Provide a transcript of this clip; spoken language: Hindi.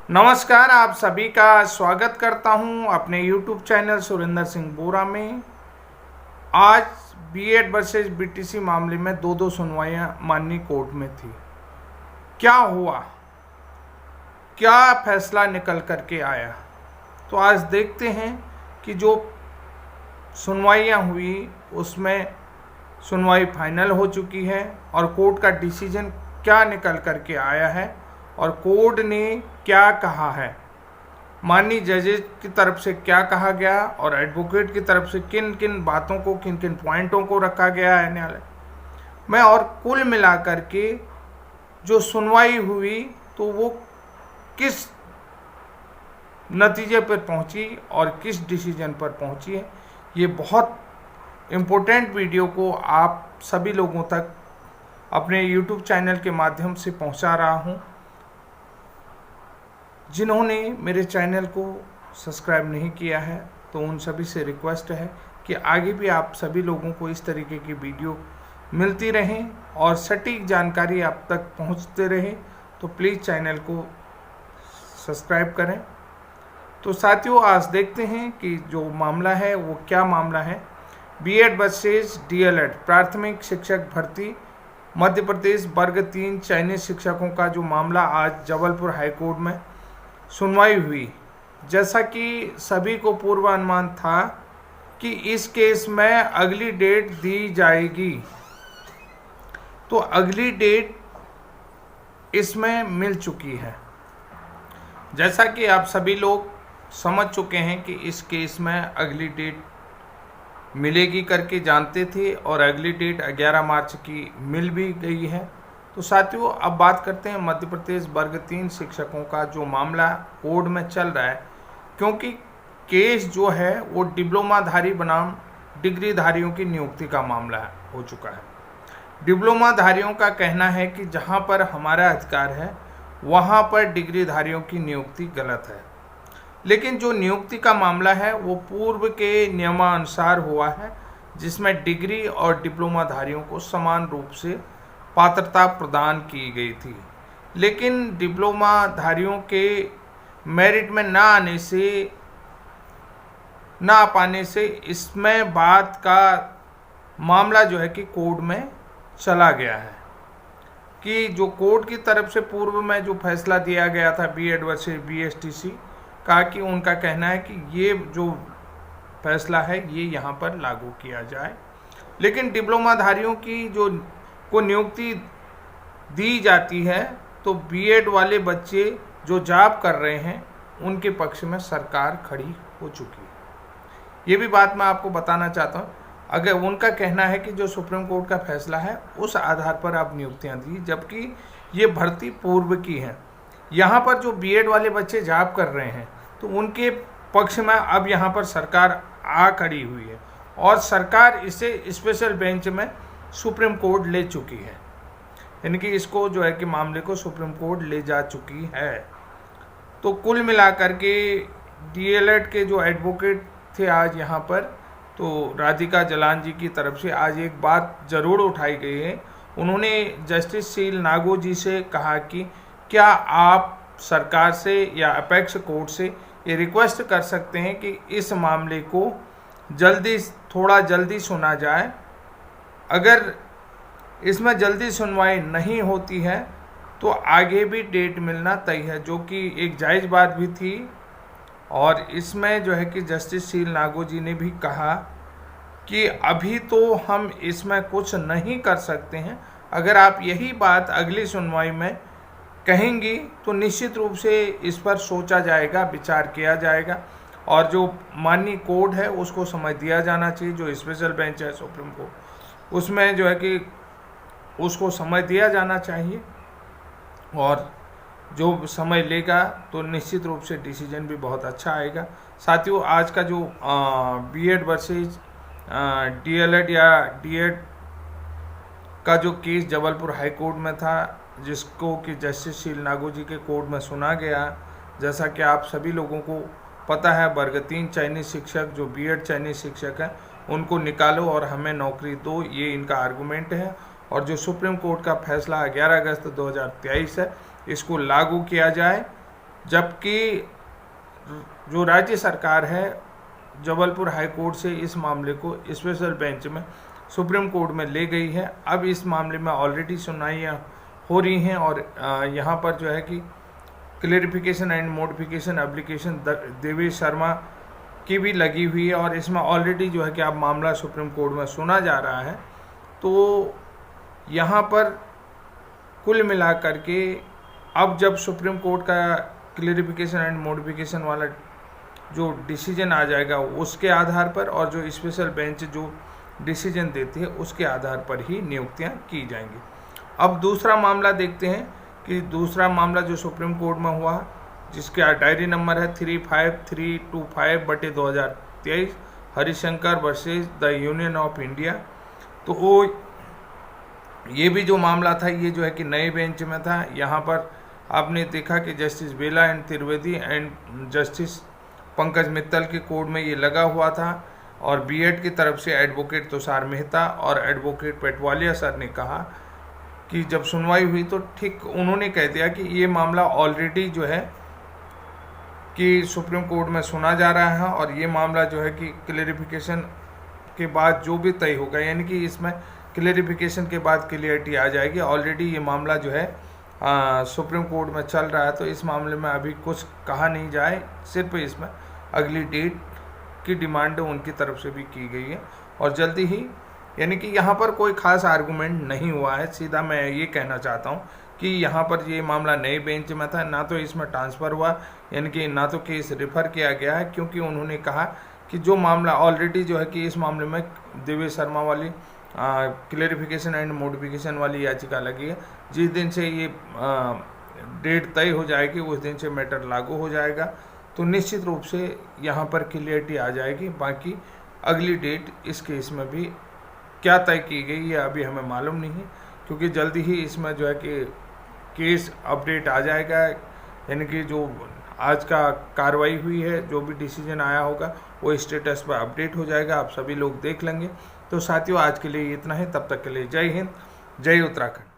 नमस्कार, आप सभी का स्वागत करता हूं अपने YouTube चैनल सुरेंद्र सिंह बोरा में। आज बीएड वर्सेस बीटीसी मामले में दो सुनवाइयां माननीय कोर्ट में थी। क्या हुआ, क्या फैसला निकल करके आया, तो आज देखते हैं कि जो सुनवाइयां हुई उसमें सुनवाई फाइनल हो चुकी है और कोर्ट का डिसीजन क्या निकल करके आया है और कोर्ट ने क्या कहा है, माननीय जजेस की तरफ से क्या कहा गया और एडवोकेट की तरफ से किन किन बातों को, किन किन पॉइंटों को रखा गया है न्यायालय में, और कुल मिलाकर के जो सुनवाई हुई तो वो किस नतीजे पर पहुंची और किस डिसीजन पर पहुंची है। ये बहुत इम्पोर्टेंट वीडियो को आप सभी लोगों तक अपने YouTube चैनल के माध्यम से पहुंचा रहा हूं। जिन्होंने मेरे चैनल को सब्सक्राइब नहीं किया है तो उन सभी से रिक्वेस्ट है कि आगे भी आप सभी लोगों को इस तरीके की वीडियो मिलती रहें और सटीक जानकारी आप तक पहुंचते रहे, तो प्लीज़ चैनल को सब्सक्राइब करें। तो साथियों, आज देखते हैं कि जो मामला है वो क्या मामला है। बीएड वर्सेस डीएलएड प्राथमिक शिक्षक भर्ती मध्य प्रदेश वर्ग 3 चयनित शिक्षकों का जो मामला आज जबलपुर हाईकोर्ट में सुनवाई हुई। जैसा कि सभी को पूर्वानुमान था कि इस केस में अगली डेट दी जाएगी, तो अगली डेट इसमें मिल चुकी है। जैसा कि आप सभी लोग समझ चुके हैं कि इस केस में अगली डेट मिलेगी करके जानते थे और अगली डेट 11 मार्च की मिल भी गई है। तो साथियों, अब बात करते हैं मध्य प्रदेश वर्ग 3 शिक्षकों का जो मामला कोर्ट में चल रहा है, क्योंकि केस जो है वो डिप्लोमाधारी बनाम डिग्रीधारियों की नियुक्ति का मामला हो चुका है। डिप्लोमाधारियों का कहना है कि जहां पर हमारा अधिकार है वहां पर डिग्रीधारियों की नियुक्ति गलत है, लेकिन जो नियुक्ति का मामला है वो पूर्व के नियमानुसार हुआ है, जिसमें डिग्री और डिप्लोमाधारियों को समान रूप से पात्रता प्रदान की गई थी। लेकिन डिप्लोमाधारियों के मेरिट में ना आ पाने से इसमें बात का मामला जो है कि कोर्ट में चला गया है कि जो कोर्ट की तरफ से पूर्व में जो फैसला दिया गया था बीएड वर्सेस बीएसटीसी का, कि उनका कहना है कि ये जो फैसला है ये यहाँ पर लागू किया जाए, लेकिन डिप्लोमाधारियों की जो को नियुक्ति दी जाती है तो बीएड वाले बच्चे जो जॉब कर रहे हैं उनके पक्ष में सरकार खड़ी हो चुकी है। ये भी बात मैं आपको बताना चाहता हूँ। अगर उनका कहना है कि जो सुप्रीम कोर्ट का फैसला है उस आधार पर आप नियुक्तियाँ दी, जबकि ये भर्ती पूर्व की है। यहाँ पर जो बीएड वाले बच्चे जॉब कर रहे हैं तो उनके पक्ष में अब यहाँ पर सरकार आ खड़ी हुई है और सरकार इसे स्पेशल बेंच में सुप्रीम कोर्ट ले चुकी है, यानी कि इसको जो है कि मामले को सुप्रीम कोर्ट ले जा चुकी है। तो कुल मिलाकर के डीएलएड के जो एडवोकेट थे आज यहाँ पर, तो राधिका जलान जी की तरफ से आज एक बात ज़रूर उठाई गई है। उन्होंने जस्टिस शील नागो जी से कहा कि क्या आप सरकार से या अपेक्स कोर्ट से ये रिक्वेस्ट कर सकते हैं कि इस मामले को थोड़ा जल्दी सुना जाए। अगर इसमें जल्दी सुनवाई नहीं होती है तो आगे भी डेट मिलना तय है, जो कि एक जायज़ बात भी थी। और इसमें जो है कि जस्टिस शील नागो जी ने भी कहा कि अभी तो हम इसमें कुछ नहीं कर सकते हैं, अगर आप यही बात अगली सुनवाई में कहेंगी तो निश्चित रूप से इस पर सोचा जाएगा, विचार किया जाएगा और जो माननीय कोर्ट है उसको समझ दिया जाना चाहिए। जो स्पेशल बेंच है सुप्रीम कोर्ट, उसमें जो है कि उसको समय दिया जाना चाहिए और जो समय लेगा तो निश्चित रूप से डिसीजन भी बहुत अच्छा आएगा। साथियों, आज का जो बीएड वर्सेस डीएलएड या डीएड का जो केस जबलपुर हाई कोर्ट में था, जिसको कि जस्टिस शील नागो जी के कोर्ट में सुना गया, जैसा कि आप सभी लोगों को पता है, वर्ग 3 चयनित शिक्षक जो बीएड चयनित शिक्षक हैं उनको निकालो और हमें नौकरी दो, ये इनका आर्गूमेंट है। और जो सुप्रीम कोर्ट का फैसला 11 अगस्त 2023 है, इसको लागू किया जाए जबकि जो राज्य सरकार है जबलपुर हाई कोर्ट से इस मामले को स्पेशल बेंच में सुप्रीम कोर्ट में ले गई है। अब इस मामले में ऑलरेडी सुनवाइयाँ हो रही हैं और यहाँ पर जो है कि clarification and modification application Devesh Sharma की भी लगी हुई है और इसमें ऑलरेडी जो है कि अब मामला सुप्रीम कोर्ट में सुना जा रहा है। तो यहाँ पर कुल मिलाकर के अब जब सुप्रीम कोर्ट का क्लेरिफिकेशन एंड मॉडिफिकेशन वाला जो डिसीजन आ जाएगा उसके आधार पर और जो स्पेशल बेंच जो डिसीजन देती है उसके आधार पर ही नियुक्तियां की जाएंगी। अब दूसरा मामला देखते हैं कि दूसरा मामला जो सुप्रीम कोर्ट में हुआ जिसका डायरी नंबर है 35325/2023 Harishankar versus the union of India. तो वो ये भी जो मामला था ये जो है कि नए बेंच में था। यहाँ पर आपने देखा कि justice Bela and Trivedi and justice Pankaj Mittal के कोर्ट में ये लगा हुआ था और बीएड की तरफ से एडवोकेट तुषार मेहता और एडवोकेट पेटवालिया सर ने कहा कि जब सुनवाई हुई तो ठीक उन्होंने कह दिया कि ये मामला ऑलरेडी जो है कि सुप्रीम कोर्ट में सुना जा रहा है और ये मामला जो है कि क्लेरिफिकेशन के बाद जो भी तय होगा, यानी कि इसमें क्लेरिफिकेशन के बाद क्लियरिटी आ जाएगी। ऑलरेडी ये मामला जो है सुप्रीम कोर्ट में चल रहा है, तो इस मामले में अभी कुछ कहा नहीं जाए, सिर्फ इसमें अगली डेट की डिमांड उनकी तरफ से भी की गई है और जल्दी ही, यानी कि यहाँ पर कोई खास आर्गूमेंट नहीं हुआ है। सीधा मैं ये कहना चाहता हूँ कि यहाँ पर ये मामला नए बेंच में था, ना तो इसमें ट्रांसफ़र हुआ, यानी कि ना तो केस रेफर किया गया है, क्योंकि उन्होंने कहा कि जो मामला ऑलरेडी जो है कि इस मामले में देवेश शर्मा वाली क्लेरिफिकेशन एंड मॉडिफिकेशन वाली याचिका लगी है, जिस दिन से ये डेट तय हो जाएगी उस दिन से मैटर लागू हो जाएगा। तो निश्चित रूप से यहाँ पर क्लियरिटी आ जाएगी। बाकी अगली डेट इस केस में भी क्या तय की गई है अभी हमें मालूम नहीं है, क्योंकि जल्दी ही इसमें जो है कि केस अपडेट आ जाएगा, यानी कि जो आज का कार्रवाई हुई है, जो भी डिसीजन आया होगा वो स्टेटस पर अपडेट हो जाएगा, आप सभी लोग देख लेंगे। तो साथियों आज के लिए इतना ही, तब तक के लिए जय हिंद, जय उत्तराखंड।